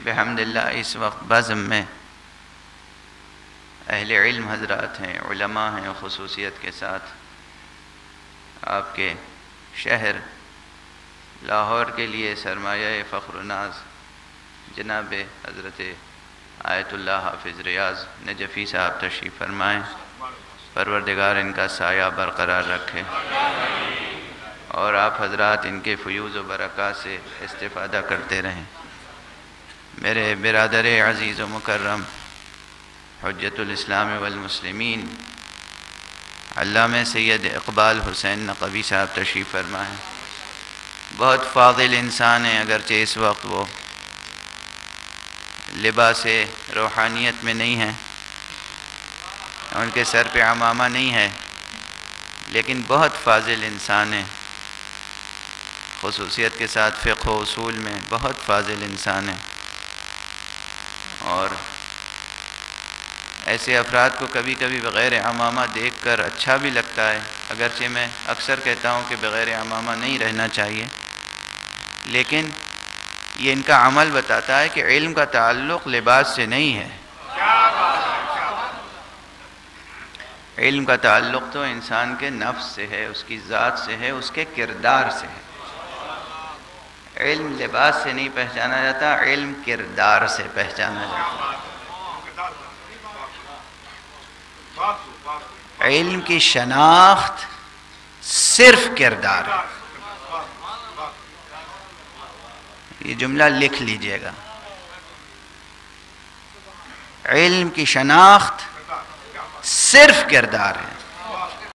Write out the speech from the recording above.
بحمد اللہ اس وقت بزم میں اہل علم حضرات ہیں، علماء ہیں، خصوصیت کے ساتھ آپ کے شہر لاہور کے لیے سرمایہ فخر و ناز جناب حضرت آیت اللہ حافظ ریاض نجفی صاحب تشریف فرمائیں۔ پروردگار ان کا سایہ برقرار رکھے اور آپ حضرات ان کے فیوز و برکات سے استفادہ کرتے رہیں۔ میرے برادر عزیز و مکرم حجت الاسلام والمسلمین علامہ سید اقبال حسین نقوی صاحب تشریف فرمائیں۔ بہت فاضل انسان ہیں، اگرچہ اس وقت وہ لباس روحانیت میں نہیں ہیں، ان کے سر پہ عمامہ نہیں ہے، لیکن بہت فاضل انسان ہیں، خصوصیت کے ساتھ فقہ و اصول میں بہت فاضل انسان ہیں۔ اور ایسے افراد کو کبھی کبھی بغیر عمامہ دیکھ کر اچھا بھی لگتا ہے، اگرچہ میں اکثر کہتا ہوں کہ بغیر عمامہ نہیں رہنا چاہیے، لیکن یہ ان کا عمل بتاتا ہے کہ علم کا تعلق لباس سے نہیں ہے۔ علم کا تعلق تو انسان کے نفس سے ہے، اس کی ذات سے ہے، اس کے کردار سے ہے۔ علم لباس سے نہیں پہچانا جاتا، علم کردار سے پہچانا جاتا ہے۔ علم کی شناخت صرف کردار ہے۔ یہ جملہ لکھ لیجئے گا، علم کی شناخت صرف کردار ہے۔